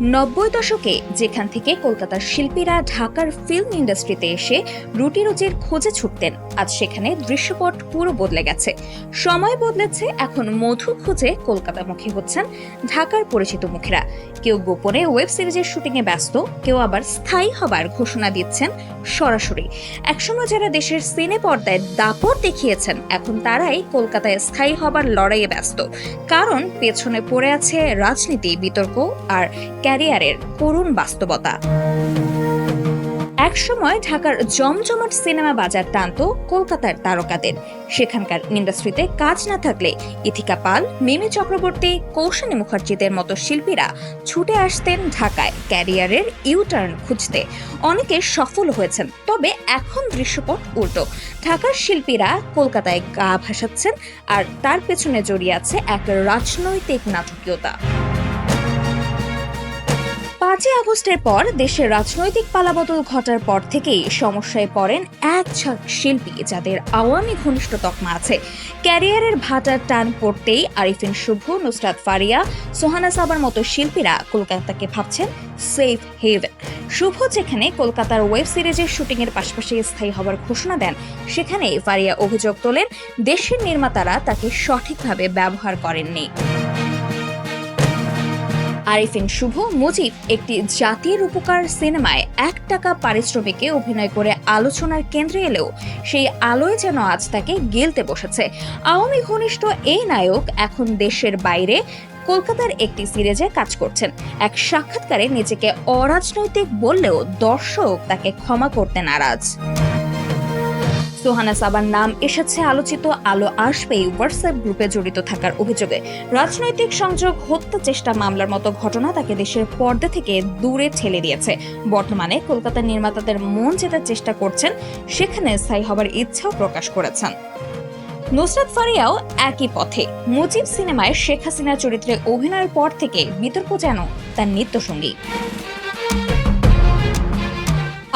90 দশকে যেখান থেকে কলকাতার শিল্পীরা ঢাকার ফিল্ম ইন্ডাস্ট্রিতে এসে রুটি রুজির খোঁজে ছুটতেন, আজ সেখানে দৃশ্যপট পুরো বদলে গেছে। সময় বদলেছে, এখন মধু খুঁজে কলকাতামুখী হচ্ছেন ঢাকার পরিচিত মুখেরা। কেউ গোপনে ওয়েব সিরিজের শুটিংয়ে ব্যস্ত, কেউ আবার স্থায়ী হবার ঘোষণা দিচ্ছেন সরাসরি। একসময় যারা দেশের সিনে পর্দায় দাপট দেখিয়েছেন, এখন তারাই কলকাতায় স্থায়ী হবার লড়াইয়ে ব্যস্ত। কারণ পেছনে পড়ে আছে রাজনীতি, বিতর্ক আর ক্যারিয়ারের করুণ বাস্তবতা। একসময় ঢাকার জমজমাট সিনেমা বাজার টানত কলকাতার তারকাদের। সেখানকার ইন্ডাস্ট্রিতে কাজ না থাকলে ইথিকা পাল, মিমি চক্রবর্তী, কৌশানী মুখার্জিদের মতো শিল্পীরা ছুটে আসতেন ঢাকায় ক্যারিয়ারের ইউটার্ন খুঁজতে। অনেকে সফল হয়েছেন, তবে এখন দৃশ্যপট উল্টো। ঢাকার শিল্পীরা কলকাতায় গা ভাসাচ্ছেন, আর তার পেছনে জড়িয়ে আছে এক রাজনৈতিক নাটকীয়তা। 5 আগস্টের পর দেশের রাজনৈতিক পালাবদল ঘটার পর থেকেই সমস্যায় পড়েন এক ঝাঁক শিল্পী যাদের আওয়ামী ঘনিষ্ঠ তকমা আছে। ক্যারিয়ারের ভাটার টান পড়তেই আরিফিন শুভ, নুসরাত ফারিয়া, সোহানা সাবার মতো শিল্পীরা কলকাতাকে ভাবছেন সেফ হেভেন। শুভ যেখানে কলকাতার ওয়েব সিরিজের শুটিংয়ের পাশাপাশি স্থায়ী হবার ঘোষণা দেন, সেখানে ফারিয়া অভিযোগ তোলেন দেশের নির্মাতারা তাকে সঠিকভাবে ব্যবহার করেননি। আরিফিন শুভ মুজিব একটি জাতির উপকার সিনেমায় 1 টাকা পারিশ্রমিকে অভিনয় করে আলোচনার কেন্দ্রে এলেও সেই আলোয় যেন আজ তাকে গিলতে বসেছে। আওয়ামী ঘনিষ্ঠ এই নায়ক এখন দেশের বাইরে কলকাতার একটি সিরিজে কাজ করছেন। এক সাক্ষাৎকারে নিজেকে অরাজনৈতিক বললেও দর্শক তাকে ক্ষমা করতে নারাজ। সোহানা সাবার নাম এসেছে আলোচিত আলো আসবেই হোয়াটসঅ্যাপ গ্রুপে জড়িত থাকার অভিযোগে। রাজনৈতিক সংযোগ, হত্যা চেষ্টা মামলার মতো ঘটনা তাকে দেশের পর্দা থেকে দূরে ঠেলে দিয়েছে। বর্তমানে কলকাতার নির্মাতাদের মন জেতার চেষ্টা করছেন, সেখানে স্থায়ী হবার ইচ্ছাও প্রকাশ করেছেন। নুসরাত ফারিয়াও একই পথে। মুজিব সিনেমায় শেখ হাসিনার চরিত্রে অভিনয়ের পর থেকে বিতর্ক যেন তার নিত্যসঙ্গী।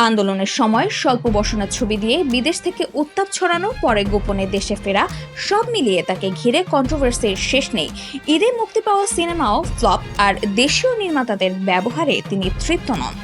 আন্দোলনের সময় স্বল্প বসনের ছবি দিয়ে বিদেশ থেকে উত্তাপ ছড়ানো, পরে গোপনে দেশে ফেরা, সব মিলিয়ে তাকে ঘিরে কন্ট্রোভার্সির শেষ নেই। ঈদে মুক্তি পাওয়া সিনেমাও ফ্লপ, আর দেশীয় নির্মাতাদের ব্যবহারে তিনি তৃপ্ত নন।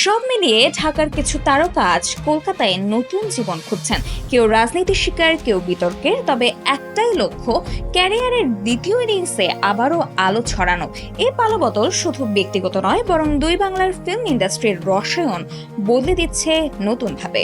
সব মিলিয়ে ঢাকার কিছু তারকা আজ কলকাতায় নতুন জীবন খুঁজছেন। কেউ রাজনীতির শিকার, কেউ বিতর্কের, তবে একটাই লক্ষ্য, ক্যারিয়ারের দ্বিতীয় ইনিংসে আবারও আলো ছড়ানো। এই পালাবদল শুধু ব্যক্তিগত নয়, বরং দুই বাংলার ফিল্ম ইন্ডাস্ট্রির রসায়ন বদলে দিচ্ছে নতুনভাবে।